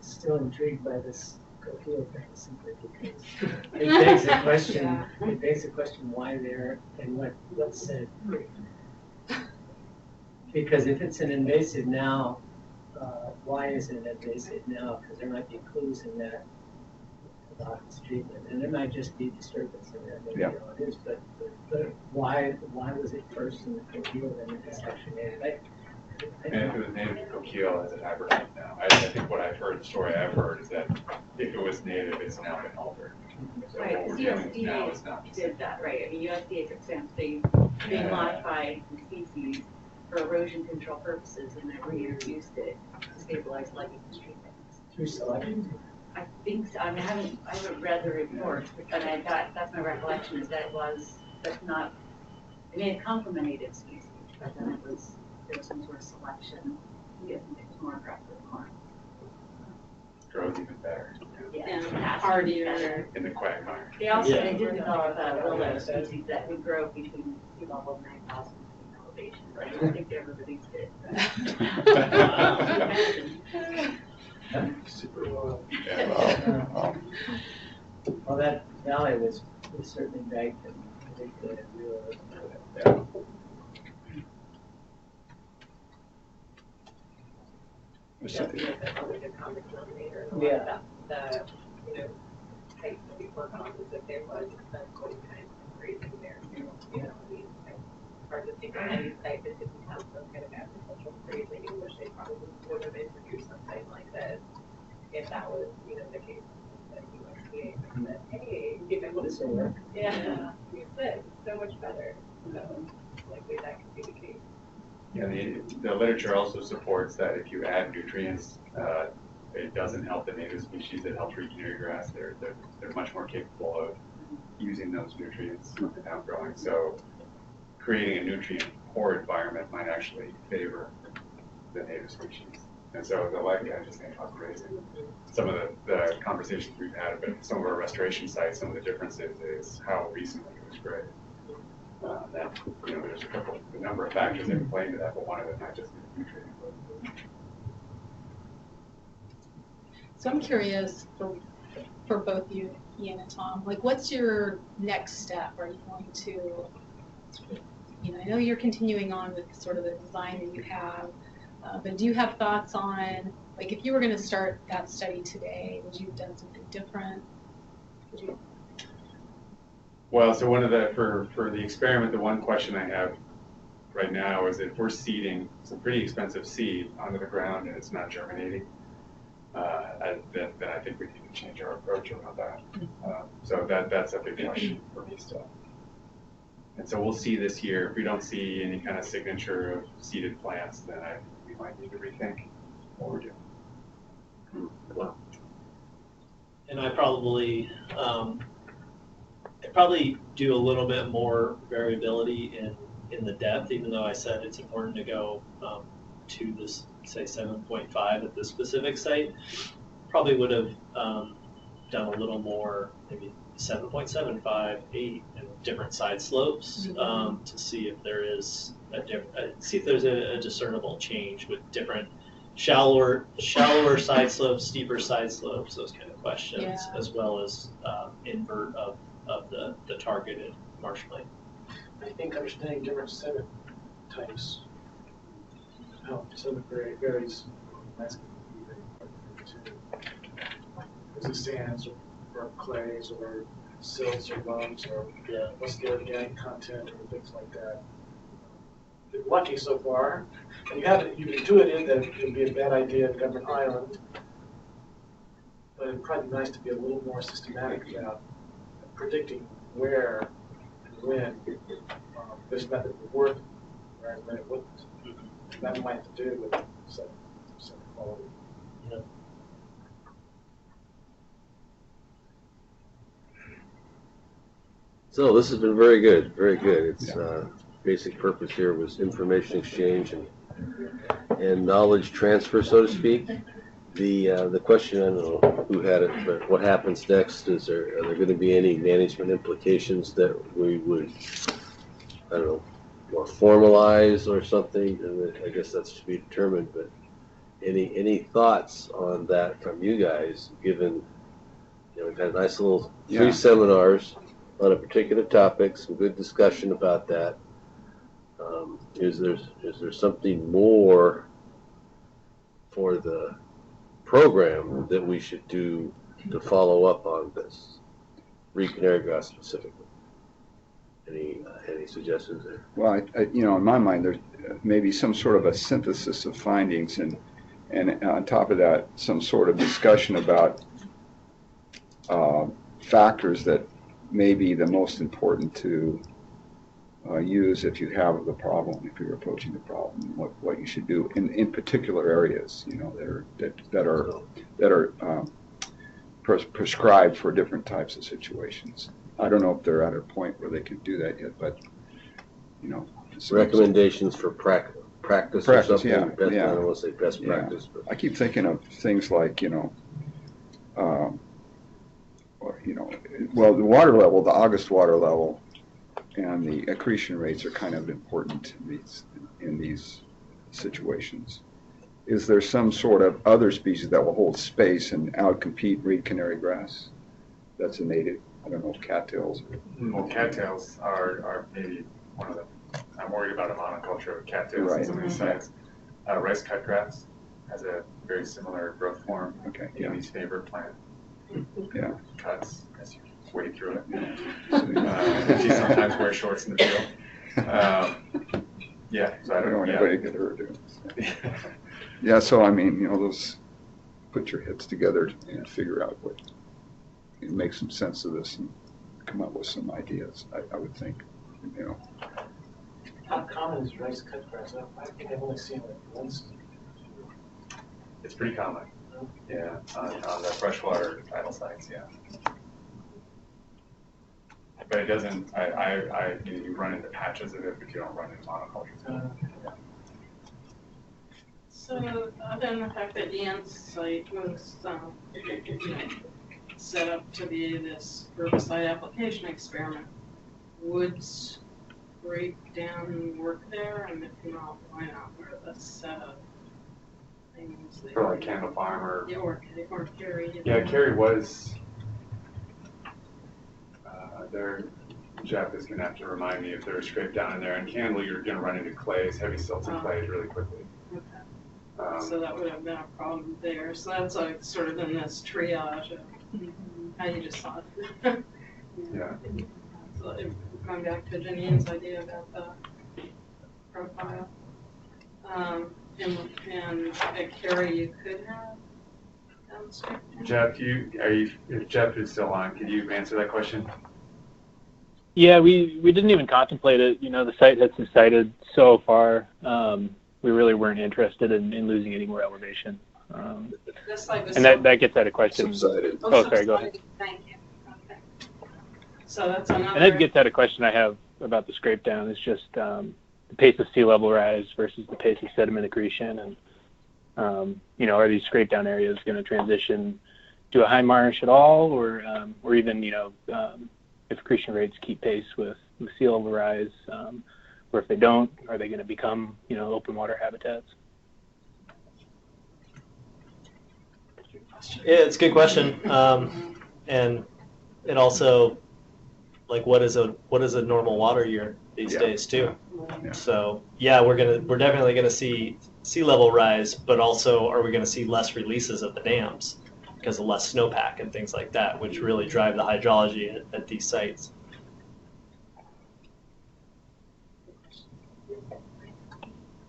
still intrigued by this coheel thing simply because it begs the question. Yeah. It begs the question why there and what's said. Because if it's an invasive now, why is it invasive now? Because there might be clues in that about its treatment, and there might just be disturbance in there. Maybe it is, but why was it first in the coheel and it's actually native? And if it was native to coquille, is it hybridized now? I think what I've heard, the story I've heard is that if it was native, it's now been altered. So right, what we're dealing with now is not did that, right? I mean, USDA, for example, they modified the species for erosion control purposes and then reintroduced it to stabilize legume treatments. Through selection? I think so. I mean, I haven't read the report, but that's my recollection is that it was, but not, it may have come from a native species, but then there was some sort of selection. It was more aggressive, more. grows even better. Yeah, hardier. In the quagmire. They also they did develop a willow species that would grow between sea level and 9,000 feet elevation, but I don't think they ever released it. Super well. Yeah. Well, that valley was certainly baked and particularly real. Yeah. Yeah. The type that we work on is if there was a cold kind of grazing there too. It's hard to think of any site that didn't have some kind of agricultural grazing, in which they probably would have introduced something like this if that was, the case that USDA said, hey, given what This will work. yeah, use this, so much better. So likely that could be the case. Yeah, the literature also supports that if you add nutrients, it doesn't help the native species, it helps regenerative grass. They're much more capable of using those nutrients and outgrowing. So creating a nutrient-poor environment might actually favor the native species. And so I just think about grazing. Some of the conversations we've had about some of our restoration sites, some of the differences is how recently it was grazed. There's a number of factors that play into that, but one of them might just be the nutrient. So I'm curious for both you, Ian and Tom, like what's your next step? Are you going to, I know you're continuing on with sort of the design that you have, but do you have thoughts on, like if you were going to start that study today, would you have done something different? Well, so one of for the experiment, the one question I have right now is if we're seeding some pretty expensive seed onto the ground and it's not germinating, then I think we need to change our approach around that. So that's a big question for me still. And so we'll see this year. If we don't see any kind of signature of seeded plants, then I think we might need to rethink what we're doing. Wow. And I probably do a little bit more variability in the depth, even though I said it's important to go to this, say 7.5 at this specific site. Probably would have done a little more, maybe 7.75, 8, and different side slopes to see if there is a discernible change with different shallower side slopes, steeper side slopes, those kind of questions, as well as invert of the targeted marshland. I think understanding different sediment types. Sediment varies from landscape to is it sands or clays or silts or loams or what's the organic content or things like that. Been lucky so far. And you've intuited that it would be a bad idea to cover an island, but it'd probably be nice to be a little more systematic about predicting where and when this method would work, whereas when it wouldn't. That might have to do with some quality. Yeah. So this has been very good, very good. Its basic purpose here was information exchange and knowledge transfer, so to speak. The question, I don't know who had it, but what happens next? Are there going to be any management implications that we would, I don't know, more formalize or something? And I guess that's to be determined. But Any thoughts on that from you guys, given, we've had a nice little 3 seminars on a particular topic, some good discussion about that. Is there something more for the program that we should do to follow up on this Reed Canary Grass specifically? Any suggestions there? Well, in my mind, there's maybe some sort of a synthesis of findings, and on top of that, some sort of discussion about factors that may be the most important to use if you have the problem, if you're approaching the problem, what you should do in particular areas, that are prescribed for different types of situations. I don't know if they're at a point where they can do that yet, but recommendations for practice or something. Yeah, I don't want to say best practice, but I keep thinking of things like well, the water level, the August water level, and the accretion rates are kind of important in these situations. Is there some sort of other species that will hold space and outcompete Reed Canary Grass? That's a native. I don't know if cattails. Well, cattails are maybe one of the. I'm worried about a monoculture of cattails Right. in some of these sites. Rice cutgrass has a very similar growth form. Okay. Amy's favorite plant. Yeah. Cuts as you wade through it. So, She sometimes wears shorts in the field. Yeah, so I I don't don't know. want anybody to get hurt doing this. Yeah, so I mean, those, put your heads together and figure out make some sense of this and come up with some ideas, I would think, How common is rice cutgrass? I think I've only seen it once. It's pretty common. Yeah, on the freshwater tidal sites, yeah. But it doesn't, you run into patches of it, but you don't run into monocultures. So, other than the fact that Ian's site was set up to be this herbicide application experiment, would breakdown work there? And if not, why not? Where are the set of things? For like Candle Farm or. Yeah, or Kerry. Yeah, Kerry was. There, Jeff is going to have to remind me if they're scraped down in there. And Candle, you're going to run into clays, heavy silted clays really quickly. Okay. So that would have been a problem there. So that's like sort of in this triage of how you decide. Yeah. So going back to Janine's idea about the profile. And at Kerry, you could have downstream. Jeff, if Jeff is still on, could you answer that question? Yeah, we didn't even contemplate it. The site had subsided so far. We really weren't interested in losing any more elevation. And that gets at a question. Subsided. Oh, sorry, go ahead. Thank you. Okay. So that's another. And that gets at a question I have about the scrape down. It's just the pace of sea level rise versus the pace of sediment accretion. And, are these scrape down areas going to transition to a high marsh at all? Or even, if accretion rates keep pace with sea level rise, or if they don't, are they going to become, open water habitats? Yeah, it's a good question. And it also, like, what is a normal water year these days too? Yeah. So we're definitely gonna see sea level rise, but also are we gonna see less releases of the dams because of less snowpack and things like that, which really drive the hydrology at these sites.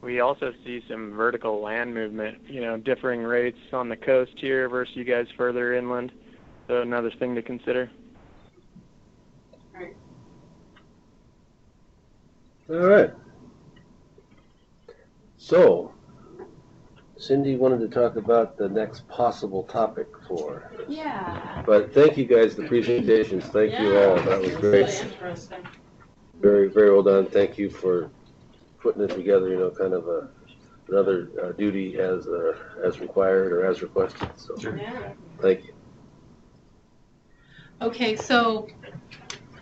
We also see some vertical land movement, differing rates on the coast here versus you guys further inland. So another thing to consider. All right. So, Cindy wanted to talk about the next possible topic for. Yeah. But thank you guys, the presentations. Thank you all. That was great. Really interesting. Very, very well done. Thank you for putting it together, kind of another duty as required or as requested. So, Yeah. thank you. Okay, so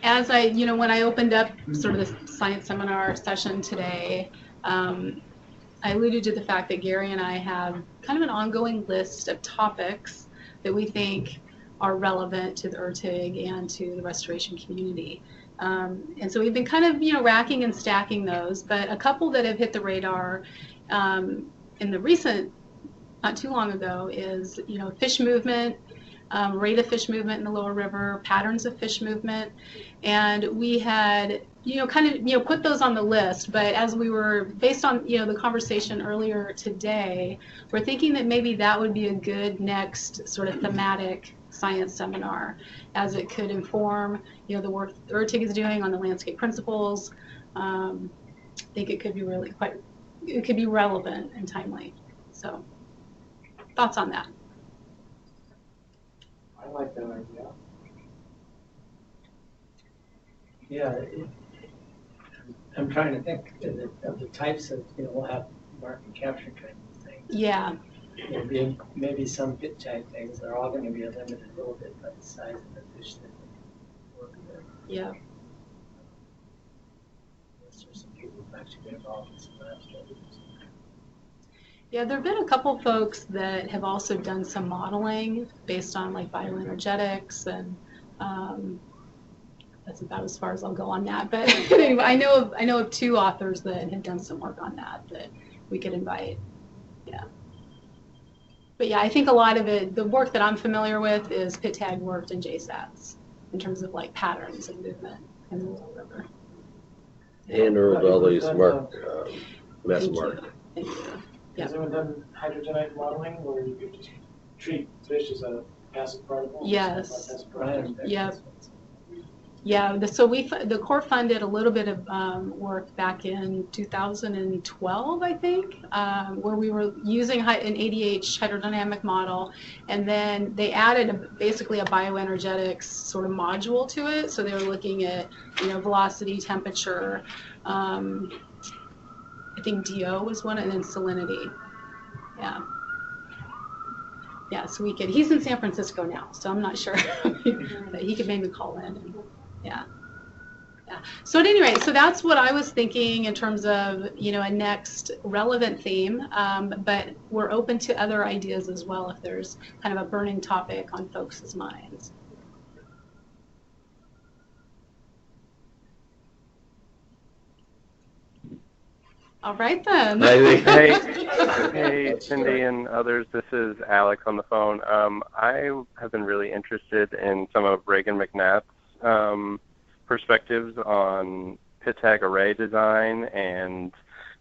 as when I opened up sort of the science seminar session today, I I alluded to the fact that Gary and I have kind of an ongoing list of topics that we think are relevant to the ERTG and to the restoration community. And so we've been kind of, racking and stacking those, but a couple that have hit the radar in the recent, not too long ago, is, fish movement, rate of fish movement in the lower river, patterns of fish movement. And we had, put those on the list, but as we were, based on, the conversation earlier today, we're thinking that maybe that would be a good next sort of thematic science seminar, as it could inform, the work that ERTG is doing on the landscape principles. I think it could be it could be relevant and timely. So, thoughts on that? I like that idea. Yeah, I'm trying to think of the types of, we'll have mark and capture kind of thing. Yeah. There'll be maybe some pit type things. They're all going to be limited a little bit by the size of the fish that we work with. Yeah. There's some people who've actually been involved in some lab studies. Yeah, there have been a couple folks that have also done some modeling based on like bioenergetics, and that's about as far as I'll go on that. But anyway, I know of two authors that have done some work on that we could invite. Yeah. But yeah, I think a lot of it, the work that I'm familiar with is pit tag work and JSATs in terms of like patterns of movement in the Little River. And Orvalli's mark, mass mark. Thank you. Has anyone done hydrogenite modeling where you could just treat fish as a passive particle? Yes. Brian, Yep. Yeah, so the Corps funded a little bit of work back in 2012, I think, where we were using an ADH hydrodynamic model, and then they added basically a bioenergetics sort of module to it. So they were looking at, velocity, temperature, I think DO was one, and then salinity. Yeah. Yeah, so he's in San Francisco now, so I'm not sure, but he could maybe call in. Yeah. So at any rate, so that's what I was thinking in terms of, a next relevant theme, but we're open to other ideas as well if there's kind of a burning topic on folks' minds. All right then. Hey, Cindy and others, this is Alex on the phone. I have been really interested in some of Reagan McNath's perspectives on pit tag array design and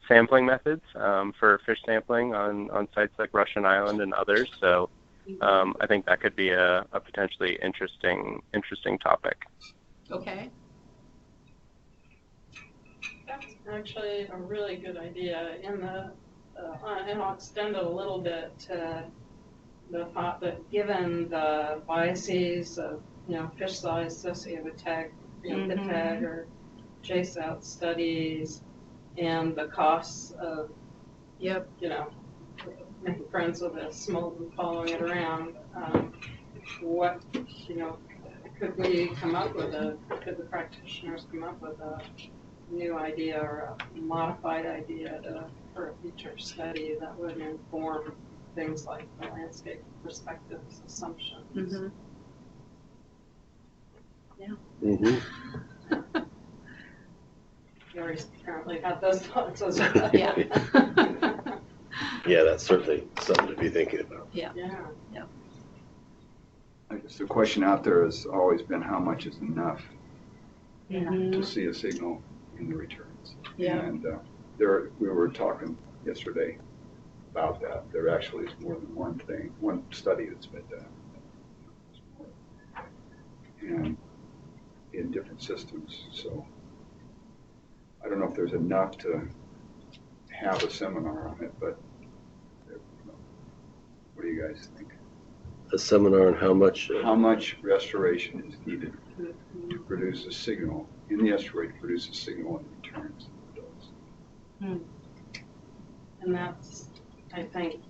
sampling methods for fish sampling on sites like Russian Island and others. So I think that could be a potentially interesting topic. Okay. That's actually a really good idea. And I'll extend it a little bit to the thought that given the biases of fish size associated with tag, pit tag or JSOUT studies, and the costs of making friends with a smoke and following it around, what could we come up with could the practitioners come up with a new idea or a modified idea for a future study that would inform things like the landscape perspectives, assumptions? Mm-hmm. Yeah. Mm-hmm. Gary's apparently had those thoughts as well. Yeah. Yeah, that's certainly something to be thinking about. Yeah. I guess the question out there has always been how much is enough Mm-hmm. to see a signal in the returns. Yeah. And we were talking yesterday about that. There actually is more than one study that's been done. And in different systems. So I don't know if there's enough to have a seminar on it, but what do you guys think? A seminar on how much? How much restoration is needed to produce a signal in the estuary, to produce a signal in returns? And that's, I think,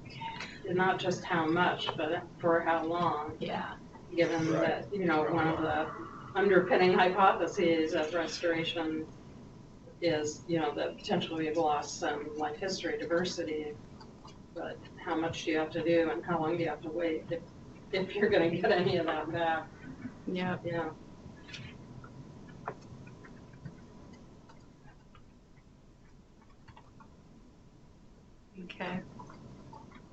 not just how much, but for how long. Yeah. Given that, one of the underpinning hypotheses of restoration is, you know, that potentially we've lost some life history diversity, but how much do you have to do and how long do you have to wait if you're gonna get any of that back? Yeah. Yeah. Okay.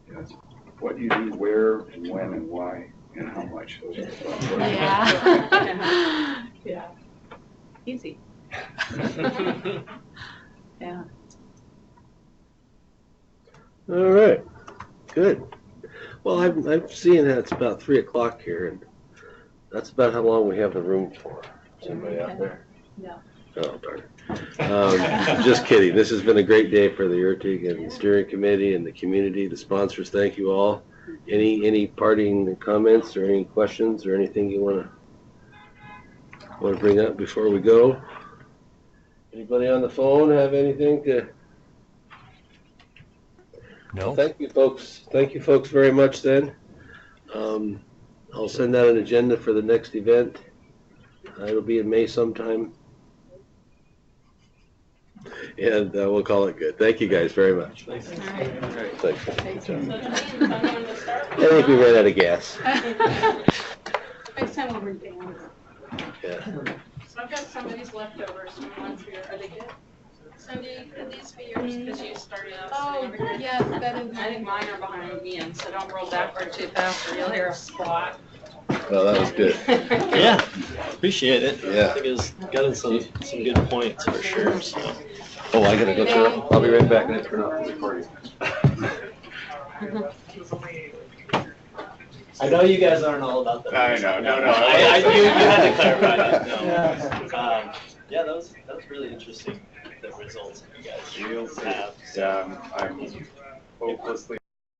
That's what you do, where, and when, and why, and how much. Those are the fun questions. Yeah. Yeah. Easy. Yeah. All right, good. Well, I'm seeing that it's about 3 o'clock here, and that's about how long we have the room for. Somebody out there? No. Oh, darn. Just kidding. This has been a great day for the ERTG and the steering committee and the community, the sponsors. Thank you all. Any parting comments or any questions or anything you want to bring up before we go? Anybody on the phone have anything to? No. Well, thank you, folks. Thank you, folks, very much. Then I'll send out an agenda for the next event. It'll be in May sometime. And we'll call it good. Thank you guys very much. Thanks. All right. Thanks. Thank you. I think we ran out of gas. Next time we'll bring down. Yeah. So I've got some of these leftovers from ones here. Are they good? Cindy, could these be yours because you started out Oh, sitting over here? yes, that is I think mine are behind Ian, so don't roll backward too fast or you'll hear a splat. Well, that was good. Yeah, appreciate it. Yeah. I think it's gotten some good points for sure. So. Oh, I gotta go turn. I'll be right back and turn off the recording. I know you guys aren't all about that. I know, no. You had to clarify that. No. Yeah, that was really interesting. The results that you guys have. Yeah, I'm hopelessly